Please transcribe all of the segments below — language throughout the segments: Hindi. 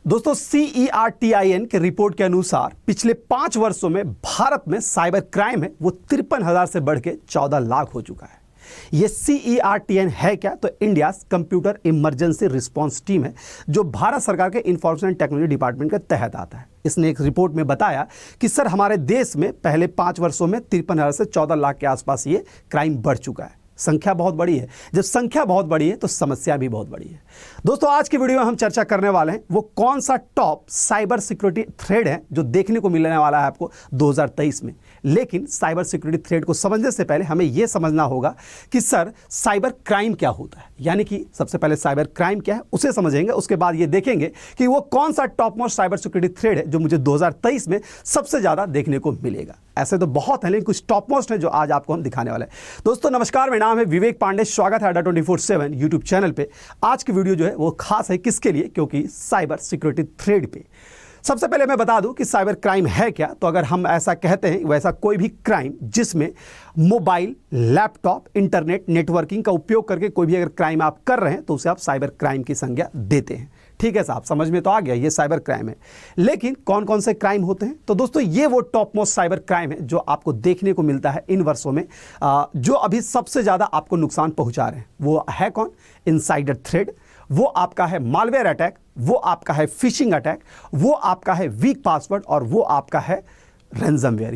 दोस्तों CERTIN के रिपोर्ट के अनुसार पिछले 5 वर्षों में भारत में साइबर क्राइम है वो 53,000 से बढ़ के 14 लाख हो चुका है। ये CERTIN है क्या? तो India computer emergency response team है जो भारत सरकार के इंफॉर्मेशन एंड टेक्नोलॉजी डिपार्टमेंट के तहत आता है। इसने एक रिपोर्ट में बताया कि सर हमारे देश में पहले 5 वर्षों में 53,000 से 14 लाख के आसपास ये क्राइम बढ़ चुका है। संख्या बहुत बड़ी है। जब संख्या बहुत बड़ी है तो समस्या भी बहुत बड़ी है। दोस्तों आज की वीडियो में हम चर्चा करने वाले हैं वो कौन सा टॉप साइबर सिक्योरिटी थ्रेड है जो देखने को मिलने वाला है आपको 2023 में। लेकिन साइबर सिक्योरिटी थ्रेड को समझने से पहले हमें यह समझना होगा कि सर साइबर क्राइम क्या होता है, यानी कि सबसे पहले साइबर क्राइम क्या है उसे समझेंगे। उसके बाद ये देखेंगे कि वो कौन सा top most cyber security thread है जो मुझे 2023 में सबसे ज्यादा देखने को मिलेगा। ऐसे तो बहुत है लेकिन कुछ टॉप मोस्ट है जो आज आपको हम दिखाने वाले हैं। दोस्तों नमस्कार, मेरा नाम है विवेक पांडे, स्वागत है अड्डा 24/7 यूट्यूब चैनल पे। आज की वीडियो जो है वो खास है किसके लिए? क्योंकि साइबर सिक्योरिटी थ्रेड पे। सबसे पहले मैं बता दूं कि साइबर क्राइम है क्या। तो अगर हम ऐसा कहते हैं वैसा कोई भी क्राइम जिसमें मोबाइल, लैपटॉप, इंटरनेट, नेटवर्किंग का उपयोग करके कोई भी अगर क्राइम आप कर रहे हैं तो उसे आप साइबर क्राइम की संज्ञा देते हैं। ठीक है साहब, समझ में तो आ गया, ये साइबर क्राइम है। लेकिन कौन कौन से क्राइम होते हैं? तो दोस्तों ये वो टॉप मोस्ट साइबर क्राइम है जो आपको देखने को मिलता है इन वर्षों में, जो अभी सबसे ज्यादा आपको नुकसान पहुंचा रहे हैं। वो है कौन? इनसाइडर थ्रेड, वो आपका है मालवेयर अटैक, वो आपका है फिशिंग अटैक, वो आपका है वीक पासवर्ड और वो आपका है रैंसमवेयर।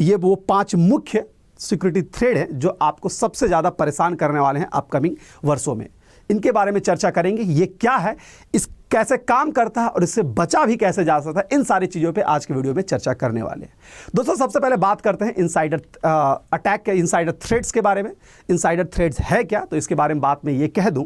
ये वो 5 मुख्य सिक्योरिटी थ्रेड हैं जो आपको सबसे ज्यादा परेशान करने वाले हैं अपकमिंग वर्षों में। इनके बारे में चर्चा करेंगे, ये क्या है, इस कैसे काम करता है और इससे बचा भी कैसे जा सकता है। इन सारी चीज़ों पे आज के वीडियो में चर्चा करने वाले हैं। दोस्तों सबसे पहले बात करते हैं इनसाइडर अटैक के, इनसाइडर थ्रेड्स के बारे में। इनसाइडर थ्रेड्स है क्या? तो इसके बारे में बात में ये कह दूं,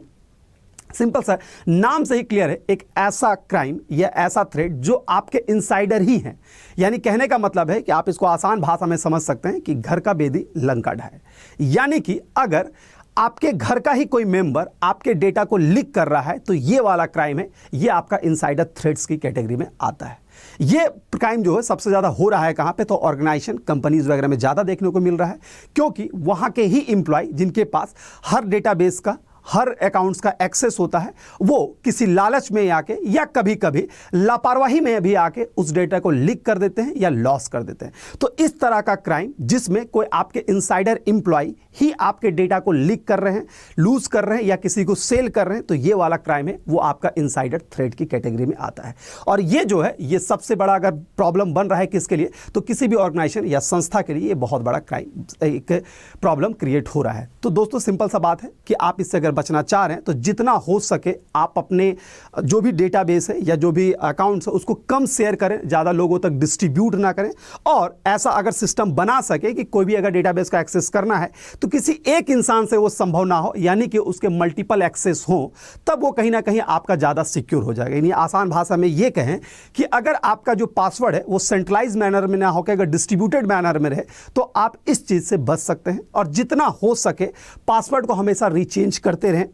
सिंपल सा नाम से ही क्लियर है, एक ऐसा क्राइम या ऐसा थ्रेड जो आपके इनसाइडर ही हैं। यानी कहने का मतलब है कि आप इसको आसान भाषा में समझ सकते हैं कि घर का बेदी लंका ढाए। यानी कि अगर आपके घर का ही कोई मेंबर आपके डेटा को लीक कर रहा है तो ये वाला क्राइम है, ये आपका इनसाइडर थ्रेड्स की कैटेगरी में आता है। ये क्राइम जो है सबसे ज़्यादा हो रहा है कहाँ पे? तो ऑर्गेनाइजेशन, कंपनीज वगैरह में ज़्यादा देखने को मिल रहा है, क्योंकि वहाँ के ही एम्प्लॉय जिनके पास हर डेटाबेस का, हर अकाउंट्स का एक्सेस होता है, वो किसी लालच में आके या कभी कभी लापरवाही में भी आके उस डेटा को लीक कर देते हैं या लॉस कर देते हैं। तो इस तरह का क्राइम जिसमें कोई आपके इनसाइडर एम्प्लॉय ही आपके डेटा को लीक कर रहे हैं, लूज कर रहे हैं या किसी को सेल कर रहे हैं, तो ये वाला क्राइम है वो आपका इनसाइडर थ्रेड की कैटेगरी में आता है। और ये जो है ये सबसे बड़ा अगर प्रॉब्लम बन रहा है किसके लिए? तो किसी भी ऑर्गेनाइजेशन या संस्था के लिए ये बहुत बड़ा क्राइम, एक प्रॉब्लम क्रिएट हो रहा है। तो दोस्तों सिंपल सा बात है कि आप इससे अगर बचना चाह रहे हैं तो जितना हो सके आप अपने जो भी डेटाबेस है या जो भी अकाउंट्स है उसको कम शेयर करें, ज़्यादा लोगों तक डिस्ट्रीब्यूट ना करें। और ऐसा अगर सिस्टम बना सके कि कोई भी अगर डेटाबेस का एक्सेस करना है तो किसी एक इंसान से वो संभव ना हो, यानी कि उसके मल्टीपल एक्सेस हो, तब वो कहीं ना कहीं आपका ज़्यादा सिक्योर हो जाएगा। यानी आसान भाषा में ये कहें कि अगर आपका जो पासवर्ड है वो सेंट्रलाइज मैनर में ना होकर अगर डिस्ट्रीब्यूटेड मैनर में रहे तो आप इस चीज़ से बच सकते हैं। और जितना हो सके पासवर्ड को हमेशा रीचेंज करते रहें,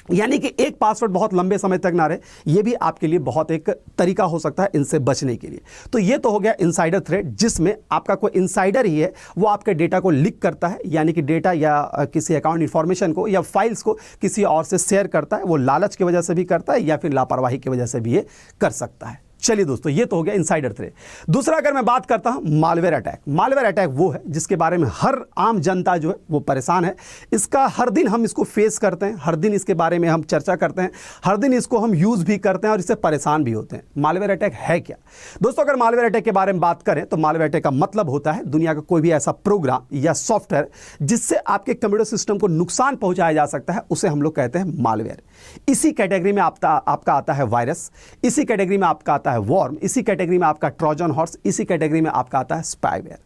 यानी कि एक पासवर्ड बहुत लंबे समय तक ना रहे, ये भी आपके लिए बहुत एक तरीका हो सकता है इनसे बचने के लिए। तो ये तो हो गया इनसाइडर थ्रेड जिसमें आपका कोई इनसाइडर ही है वो आपके डेटा को लीक करता है, यानी कि डेटा या किसी अकाउंट इंफॉर्मेशन को या फाइल्स को किसी और से शेयर करता है। वो लालच की वजह से भी करता है या फिर लापरवाही की वजह से भी ये कर सकता है। चलिए दोस्तों ये तो हो गया इनसाइडर थ्रेड। दूसरा अगर मैं बात करता हूं मालवेयर अटैक। मालवेयर अटैक वो है जिसके बारे में हर आम जनता जो है वो परेशान है। इसका हर दिन हम इसको फेस करते हैं, हर दिन इसके बारे में हम चर्चा करते हैं, हर दिन इसको हम यूज़ भी करते हैं और इससे परेशान भी होते हैं। मालवेयर अटैक है क्या? दोस्तों अगर मालवेयर अटैक के बारे में बात करें तो मालवेयर अटैक का मतलब होता है दुनिया का कोई भी ऐसा प्रोग्राम या सॉफ्टवेयर जिससे आपके कंप्यूटर सिस्टम को नुकसान पहुंचाया जा सकता है, उसे हम लोग कहते हैं मालवेयर। इसी कैटेगरी में आपका आता है वायरस, इसी कैटेगरी में आपका आता है वॉर्म, इसी कैटेगरी में आपका ट्रोजन हॉर्स, इसी कैटेगरी में आपका आता है स्पाईवेयर।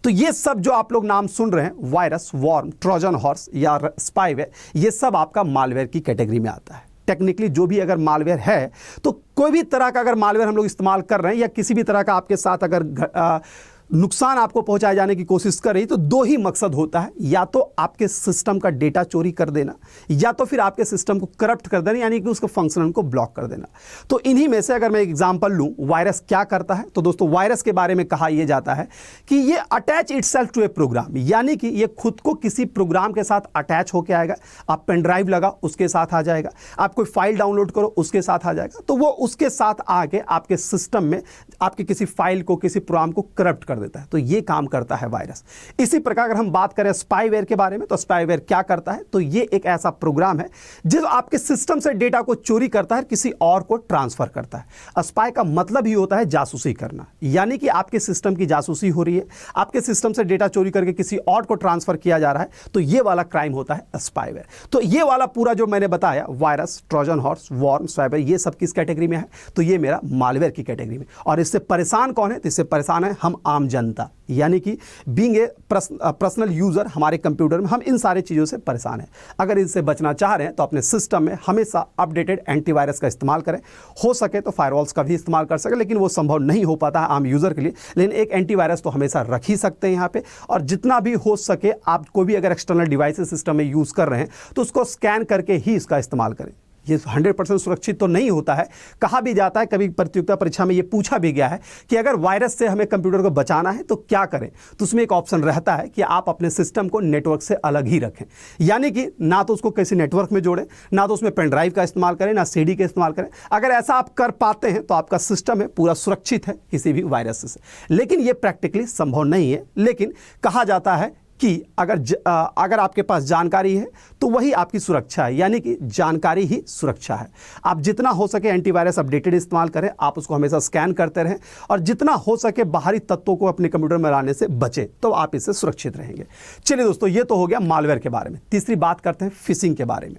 तो ये सब जो आप लोग नाम सुन रहे हैं, वायरस, वॉर्म, ट्रोजन हॉर्स या स्पाईवेयर, ये सब आपका मालवेयर की कैटेगरी में आता है। टेक्निकली जो भी अगर मालवेयर है तो कोई भी तरह का अगर मालवेयर हम लोग इस्तेमाल कर रहे हैं या किसी भी तरह का आपके साथ अगर नुकसान आपको पहुंचाए जाने की कोशिश कर रही तो दो ही मकसद होता है, या तो आपके सिस्टम का डेटा चोरी कर देना या तो फिर आपके सिस्टम को करप्ट कर देना, यानी कि उसके फंक्शन को ब्लॉक कर देना। तो इन्हीं में से अगर मैं एग्जांपल लूं वायरस क्या करता है, तो दोस्तों वायरस के बारे में कहा यह जाता है कि ये attach itself to a program, यानी कि ये खुद को किसी प्रोग्राम के साथ अटैच होकर आएगा। आप पेन ड्राइव लगा उसके साथ आ जाएगा, आप कोई फाइल डाउनलोड करो उसके साथ आ जाएगा, तो वो उसके साथ आके आपके सिस्टम में आपके किसी फाइल को किसी प्रोग्राम को करप्ट कर देता है। तो ये काम करता है वायरस। इसी प्रकार अगर हम बात करें स्पाईवेयर के बारे में, तो स्पाईवेयर क्या करता है, तो ये एक ऐसा प्रोग्राम है जो आपके सिस्टम से डेटा को चोरी करता है, किसी और को ट्रांसफर करता है। स्पाई का मतलब ही होता है जासूसी करना, यानी कि आपके सिस्टम की जासूसी हो रही है, आपके सिस्टम से डेटा चोरी करके किसी और को ट्रांसफर किया जा रहा है, तो ये वाला क्राइम होता है स्पाईवेयर। तो ये वाला पूरा जो मैंने बताया virus, Trojan horse, worm, spyware, ये सब किस कैटेगरी में है, तो ये मेरा मालवेयर की कैटेगरी में। और इससे परेशान कौन है, तो इससे परेशान है हम आम जनता, यानी कि बीइंग ए पर्सनल यूजर हमारे कंप्यूटर में हम इन सारी चीज़ों से परेशान हैं। अगर इनसे बचना चाह रहे हैं तो अपने सिस्टम में हमेशा अपडेटेड एंटीवायरस का इस्तेमाल करें, हो सके तो फायरवॉल्स का भी इस्तेमाल कर सकें, लेकिन वो संभव नहीं हो पाता है आम यूज़र के लिए, लेकिन एक एंटीवायरस तो हमेशा रख ही सकते हैं यहाँ पे। और जितना भी हो सके आप कोई भी अगर एक्सटर्नल डिवाइसेस सिस्टम में यूज़ कर रहे हैं तो उसको स्कैन करके ही इसका इस्तेमाल करें। ये 100% सुरक्षित तो नहीं होता है। कहा भी जाता है, कभी प्रतियोगिता परीक्षा में ये पूछा भी गया है कि अगर वायरस से हमें कंप्यूटर को बचाना है तो क्या करें, तो उसमें एक ऑप्शन रहता है कि आप अपने सिस्टम को नेटवर्क से अलग ही रखें, यानी कि ना तो उसको किसी नेटवर्क में जोड़ें, ना तो उसमें पेन ड्राइव का इस्तेमाल करें, ना सीडी का इस्तेमाल करें। अगर ऐसा आप कर पाते हैं तो आपका सिस्टम है पूरा सुरक्षित है किसी भी वायरस से, लेकिन ये प्रैक्टिकली संभव नहीं है। लेकिन कहा जाता है कि अगर आपके पास जानकारी है तो वही आपकी सुरक्षा है, यानी कि जानकारी ही सुरक्षा है। आप जितना हो सके एंटीवायरस अपडेटेड इस्तेमाल करें, आप उसको हमेशा स्कैन करते रहें, और जितना हो सके बाहरी तत्वों को अपने कंप्यूटर में लाने से बचें, तो आप इससे सुरक्षित रहेंगे। चलिए दोस्तों, ये तो हो गया मालवेयर के बारे में। तीसरी बात करते हैं फिशिंग के बारे में।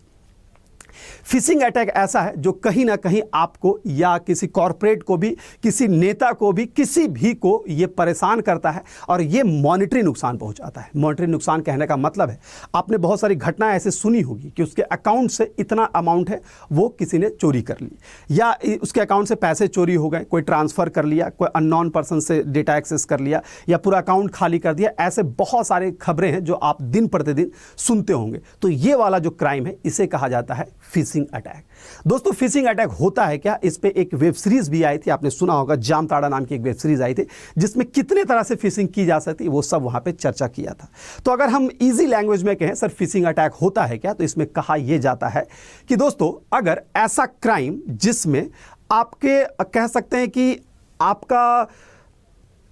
फिशिंग अटैक ऐसा है जो कहीं ना कहीं आपको या किसी कॉरपोरेट को भी, किसी नेता को भी, किसी भी को ये परेशान करता है और ये मॉनिटरी नुकसान पहुंचाता है। मॉनिटरी नुकसान कहने का मतलब है आपने बहुत सारी घटनाएं ऐसे सुनी होगी कि उसके अकाउंट से इतना अमाउंट है वो किसी ने चोरी कर ली, या उसके अकाउंट से पैसे चोरी हो गए, कोई ट्रांसफ़र कर लिया, कोई अननोन पर्सन से डेटा एक्सेस कर लिया, या पूरा अकाउंट खाली कर दिया। ऐसे बहुत सारे खबरें हैं जो आप दिन प्रतिदिन सुनते होंगे। तो ये वाला जो क्राइम है इसे कहा जाता है फिशिंग अटैक। दोस्तों फिशिंग अटैक होता है क्या, इस पे एक वेब सीरीज भी आई थी, आपने सुना होगा, जामताड़ा नाम की एक वेब सीरीज आई थी जिसमें कितने तरह से फिशिंग की जा सकती है वो सब वहां पे चर्चा किया था। तो अगर हम इजी लैंग्वेज में कहें सर फिशिंग अटैक होता है क्या, तो इसमें कहा यह जाता है कि दोस्तों अगर ऐसा क्राइम जिसमें आपके कह सकते हैं कि आपका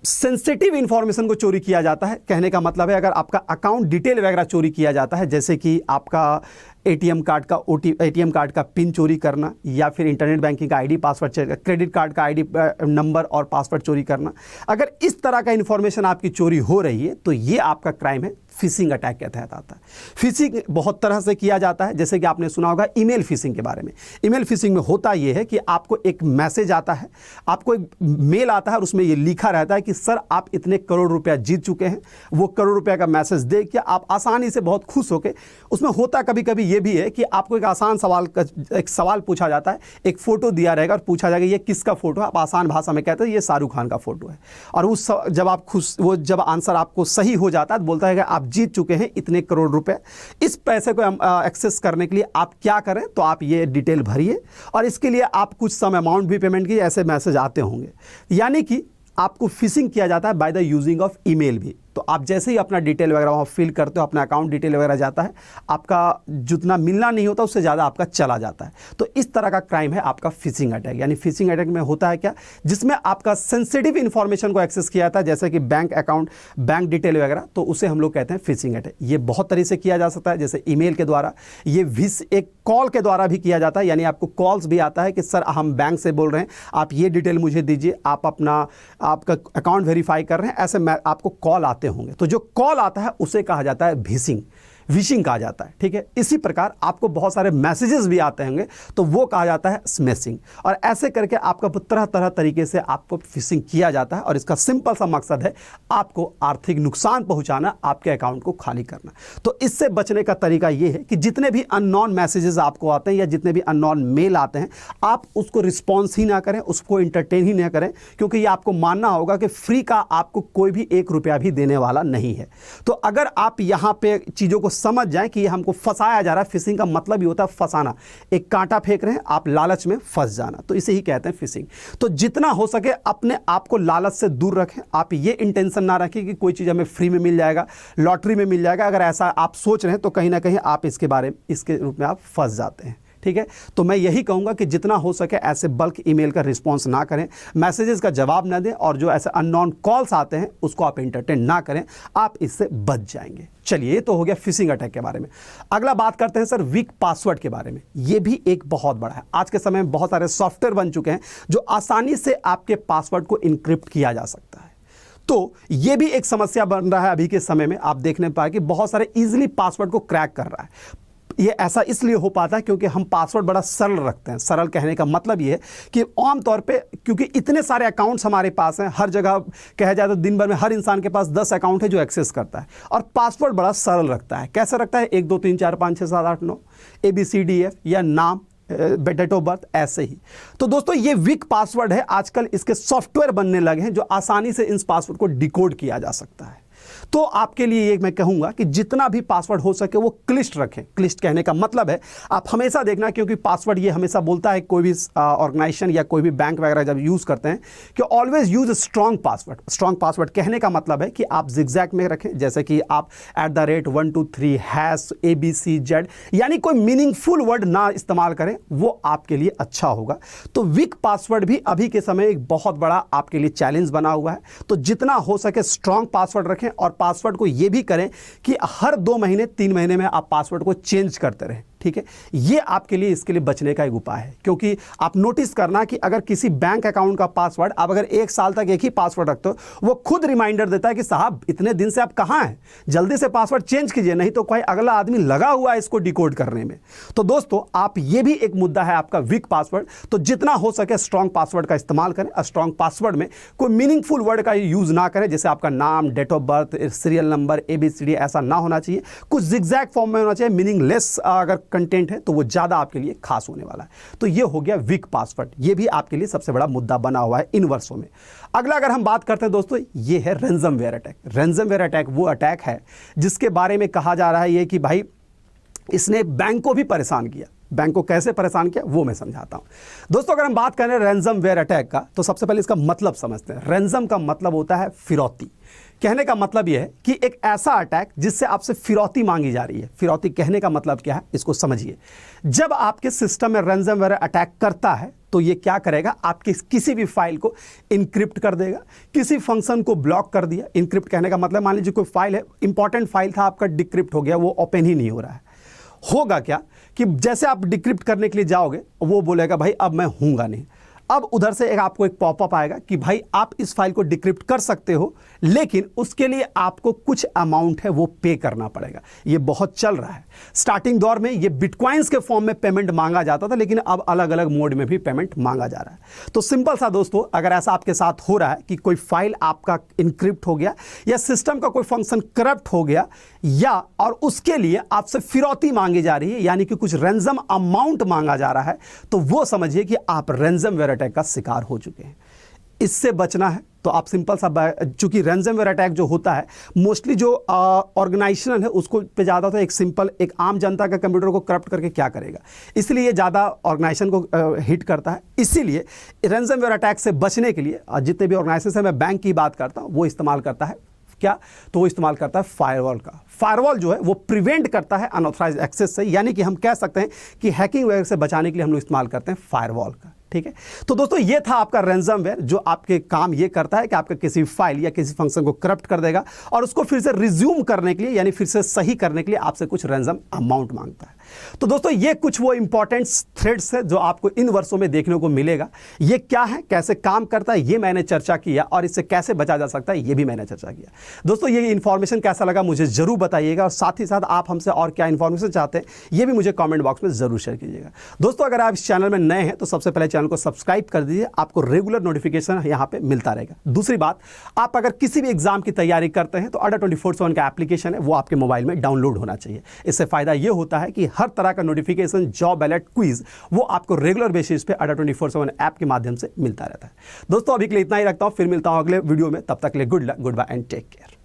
सेंसिटिव इंफॉर्मेशन को चोरी किया जाता है, कहने का मतलब है अगर आपका अकाउंट डिटेल वगैरह चोरी किया जाता है, जैसे कि आपका एटीएम कार्ड का पिन चोरी करना, या फिर इंटरनेट बैंकिंग का आईडी पासवर्ड, क्रेडिट कार्ड का आईडी नंबर और पासवर्ड चोरी करना, अगर इस तरह का इंफॉर्मेशन आपकी चोरी हो रही है तो ये आपका क्राइम है, फिशिंग अटैक के तहत आता है। फिशिंग बहुत तरह से किया जाता है, जैसे कि आपने सुना होगा ईमेल फिशिंग के बारे में। ईमेल फिशिंग में होता यह है कि आपको एक मैसेज आता है, आपको एक मेल आता है और उसमें यह लिखा रहता है कि सर आप इतने करोड़ रुपया जीत चुके हैं। वो करोड़ रुपया का मैसेज देख के आप आसानी से बहुत खुश होकर, उसमें होता कभी कभी ये भी है कि आपको एक आसान एक सवाल पूछा जाता है, एक फोटो दिया रहेगा और पूछा जाएगा ये किसका फोटो है, आप आसान भाषा में कहते हैं ये शाहरुख खान का फोटो है, और उस जब आप खुश, वो जब आंसर आपको सही हो जाता है तो बोलता है कि आप जीत चुके हैं इतने करोड़ रुपए। इस पैसे को एक्सेस करने के लिए आप क्या करें, तो आप ये डिटेल भरिए और इसके लिए आप कुछ सम अमाउंट भी पेमेंट कीजिए, ऐसे मैसेज आते होंगे। यानी कि आपको फिशिंग किया जाता है by the using of email भी। तो आप जैसे ही अपना डिटेल वगैरह वहाँ फिल करते हो, अपना अकाउंट डिटेल वगैरह जाता है, आपका जितना मिलना नहीं होता उससे ज़्यादा आपका चला जाता है। तो इस तरह का क्राइम है आपका फिशिंग अटैक। यानी फिशिंग अटैक में होता है क्या, जिसमें आपका सेंसिटिव इंफॉर्मेशन को एक्सेस किया जाता है, जैसे कि बैंक अकाउंट, बैंक डिटेल वगैरह, तो उसे हम लोग कहते हैं फिशिंग अटैक। ये बहुत तरीके से किया जा सकता है, जैसे ईमेल के द्वारा, ये एक कॉल के द्वारा भी किया जाता है। यानी आपको कॉल्स भी आता है कि सर हम बैंक से बोल रहे हैं, आप ये डिटेल मुझे दीजिए, आप आपका अकाउंट वेरीफाई कर रहे हैं, ऐसे आपको कॉल आते होंगे। तो जो कॉल आता है उसे कहा जाता है फिशिंग। विशिंग कहा जाता है, ठीक है। इसी प्रकार आपको बहुत सारे मैसेजेस भी आते होंगे तो वो कहा जाता है स्मैशिंग। और ऐसे करके आपका तरह तरह तरीके से आपको फिशिंग किया जाता है, और इसका सिंपल सा मकसद है आपको आर्थिक नुकसान पहुंचाना, आपके अकाउंट को खाली करना। तो इससे बचने का तरीका ये है कि जितने भी अननोन मैसेजेस आपको आते हैं या जितने भी अननोन मेल आते हैं, आप उसको रिस्पॉन्स ही ना करें, उसको इंटरटेन ही ना करें, क्योंकि ये आपको मानना होगा कि फ्री का आपको कोई भी 1 रुपया भी देने वाला नहीं है। तो अगर आप यहां पे चीज़ों को समझ जाएं कि ये हमको फंसाया जा रहा है, फिशिंग का मतलब ही होता है फंसाना, एक कांटा फेंक रहे हैं, आप लालच में फंस जाना, तो इसे ही कहते हैं फिशिंग। तो जितना हो सके अपने आप को लालच से दूर रखें। आप ये इंटेंशन ना रखें कि कोई चीज़ हमें फ्री में मिल जाएगा, लॉटरी में मिल जाएगा। अगर ऐसा आप सोच रहे हैं तो कहीं ना कहीं आप इसके रूप में आप फंस जाते हैं, ठीक है। तो मैं यही कहूंगा कि जितना हो सके ऐसे बल्क ईमेल का रिस्पांस ना करें, मैसेजेस का जवाब ना दें, और जो ऐसे अननोन कॉल्स आते हैं उसको आप एंटरटेन ना करें, आप इससे बच जाएंगे। चलिए, ये तो हो गया फिशिंग अटैक के बारे में। अगला बात करते हैं सर वीक पासवर्ड के बारे में। ये भी एक बहुत बड़ा है। आज के समय में बहुत सारे सॉफ्टवेयर बन चुके हैं जो आसानी से आपके पासवर्ड को इनक्रिप्ट किया जा सकता है। तो ये भी एक समस्या बन रहा है अभी के समय में। आप देखने पाए कि बहुत सारे इजीली पासवर्ड को क्रैक कर रहा है। ये ऐसा इसलिए हो पाता है क्योंकि हम पासवर्ड बड़ा सरल रखते हैं। सरल कहने का मतलब ये है कि आमतौर पे क्योंकि इतने सारे अकाउंट्स हमारे पास हैं, हर जगह कहा जाए तो दिन भर में हर इंसान के पास 10 अकाउंट है जो एक्सेस करता है, और पासवर्ड बड़ा सरल रखता है। कैसे रखता है? 1 2 3 4 5 6 7 8 9 ABCDF या नाम, डेट ऑफ बर्थ, ऐसे ही। तो दोस्तों ये वीक पासवर्ड है। आजकल इसके सॉफ्टवेयर बनने लगे हैं जो आसानी से इन पासवर्ड को डिकोड किया जा सकता है। तो आपके लिए ये मैं कहूंगा कि जितना भी पासवर्ड हो सके वो क्लिष्ट रखें। क्लिष्ट कहने का मतलब है आप हमेशा देखना, क्योंकि पासवर्ड ये हमेशा बोलता है कोई भी ऑर्गेनाइजेशन या कोई भी बैंक वगैरह जब यूज़ करते हैं कि always use strong password. Strong password कहने का मतलब है कि आप जिगजैग में रखें, जैसे कि आप @123# ABC Z, यानी कोई मीनिंगफुल वर्ड ना इस्तेमाल करें, वो आपके लिए अच्छा होगा। तो वीक पासवर्ड भी अभी के समय एक बहुत बड़ा आपके लिए चैलेंज बना हुआ है। तो जितना हो सके स्ट्रॉन्ग पासवर्ड रखें, और पासवर्ड को यह भी करें कि हर 2 महीने 3 महीने में आप पासवर्ड को चेंज करते रहें, ठीक है। ये आपके लिए, इसके लिए बचने का एक उपाय है। क्योंकि आप नोटिस करना कि अगर किसी बैंक अकाउंट का पासवर्ड आप अगर 1 साल तक एक ही पासवर्ड रखते हो, वो खुद रिमाइंडर देता है कि साहब इतने दिन से आप कहाँ हैं, जल्दी से पासवर्ड चेंज कीजिए, नहीं तो कोई अगला आदमी लगा हुआ है इसको डिकोड करने में। तो दोस्तों आप ये भी एक मुद्दा है आपका वीक पासवर्ड। तो जितना हो सके स्ट्रॉन्ग पासवर्ड का इस्तेमाल करें। स्ट्रॉन्ग पासवर्ड में कोई मीनिंगफुल वर्ड का यूज ना करें, जैसे आपका नाम, date of birth, serial number, ABCD, ऐसा ना होना चाहिए। कुछ जिगजैग फॉर्म में होना चाहिए। मीनिंगलेस अगर कंटेंट है तो वो ज़्यादा आपके लिए खास होने वाला है। तो ये हो गया वीक पासवर्ड। ये भी आपके लिए सबसे बड़ा मुद्दा बना हुआ है इन वर्षों में। अगला अगर हम बात करते हैं दोस्तों, ये है रैंसमवेयर अटैक। रैंसमवेयर अटैक वो अटैक है जिसके बारे में कहा जा रहा है ये कि भाई इसने बैंक को भी परेशान किया। बैंक को कैसे परेशान किया वो मैं समझाता हूं दोस्तों। अगर हम बात करें रैंसमवेयर अटैक का, तो सबसे पहले इसका मतलब समझते हैं। रैंसम का मतलब होता है फिरौती। कहने का मतलब यह है कि एक ऐसा अटैक जिससे आपसे फिरौती मांगी जा रही है। फिरौती कहने का मतलब क्या है, इसको समझिए। जब आपके सिस्टम में रैंसमवेयर अटैक करता है तो ये क्या करेगा, आपकी किसी भी फाइल को इनक्रिप्ट कर देगा, किसी फंक्शन को ब्लॉक कर दिया। इनक्रिप्ट कहने का मतलब मान लीजिए कोई फाइल है, इंपॉर्टेंट फाइल था, आपका डिक्रिप्ट हो गया, वो ओपन ही नहीं हो रहा है। होगा क्या कि जैसे आप डिक्रिप्ट करने के लिए जाओगे, वो बोलेगा भाई अब मैं हूँगा नहीं। अब उधर से आपको एक पॉपअप आएगा कि भाई आप इस फाइल को डिक्रिप्ट कर सकते हो, लेकिन उसके लिए आपको कुछ अमाउंट है वो पे करना पड़ेगा। ये बहुत चल रहा है। स्टार्टिंग दौर में ये बिटकॉइंस के फॉर्म में पेमेंट मांगा जाता था, लेकिन अब अलग अलग मोड में भी पेमेंट मांगा जा रहा है। तो सिंपल सा दोस्तों, अगर ऐसा आपके साथ हो रहा है कि कोई फाइल आपका इनक्रिप्ट हो गया या सिस्टम का कोई फंक्शन करप्ट हो गया, या और उसके लिए आपसे फिरौती मांगी जा रही है, यानी कि कुछ रैंसम अमाउंट मांगा जा रहा है, तो वो समझिए कि आप रैंसमवेयर अटैक का शिकार हो चुके हैं। इससे बचना है तो आप सिंपल सा, चूंकि रैंसमवेयर अटैक जो होता है मोस्टली जो ऑर्गेनाइजेशन है उसको पे ज़्यादा होता है। एक सिंपल एक आम जनता का कंप्यूटर को करप्ट करके क्या करेगा, इसलिए ये ज़्यादा ऑर्गेनाइजेशन को हिट करता है। इसीलिए रैंसमवेयर अटैक से बचने के लिए जितने भी ऑर्गेनाइजेशन है, मैं बैंक की बात करता हूँ, वो इस्तेमाल करता है क्या, तो वो इस्तेमाल करता है फायरवॉल का। फायरवॉल जो है वो प्रिवेंट करता है अनऑथराइज्ड एक्सेस से, यानी कि हम कह सकते हैं कि हैकिंग वगैरह से बचाने के लिए हम लोग इस्तेमाल करते हैं फायरवॉल का। ठीक है, तो दोस्तों ये था आपका रैंसमवेयर, जो आपके काम ये करता है कि आपका किसी फाइल या किसी फंक्शन को करप्ट कर देगा और उसको फिर से रिज्यूम करने के लिए, यानी फिर से सही करने के लिए आपसे कुछ रैंसम अमाउंट मांगता है। तो दोस्तों ये कुछ वो इंपॉर्टेंट थ्रेड्स है जो आपको इन वर्षों में देखने को मिलेगा। ये क्या है, कैसे काम करता है, ये मैंने चर्चा किया, और इससे कैसे बचा जा सकता है ये भी मैंने चर्चा किया। दोस्तों ये इन्फॉर्मेशन कैसा लगा मुझे जरूर बताइएगा, और साथ ही साथ आप हमसे और क्या इन्फॉर्मेशन चाहते हैं ये भी मुझे कमेंट बॉक्स में जरूर शेयर कीजिएगा। दोस्तों अगर आप इस चैनल में नए हैं तो सबसे पहले चैनल को सब्सक्राइब कर दीजिए, आपको रेगुलर नोटिफिकेशन यहाँ पे मिलता रहेगा। दूसरी बात, आप अगर किसी भी एग्जाम की तैयारी करते हैं तो अड्डा 24/7 का एप्लीकेशन है वो आपके मोबाइल में डाउनलोड होना चाहिए। इससे फायदा ये होता है कि हर तरह का नोटिफिकेशन, जॉब अलर्ट, क्विज वो आपको रेगुलर बेसिस पे अड्डा 24/7 ऐप के माध्यम से मिलता रहता है। दोस्तों अभी के लिए इतना ही रखता हूं, फिर मिलता हूं अगले वीडियो में। तब तक के लिए good luck, goodbye and take care.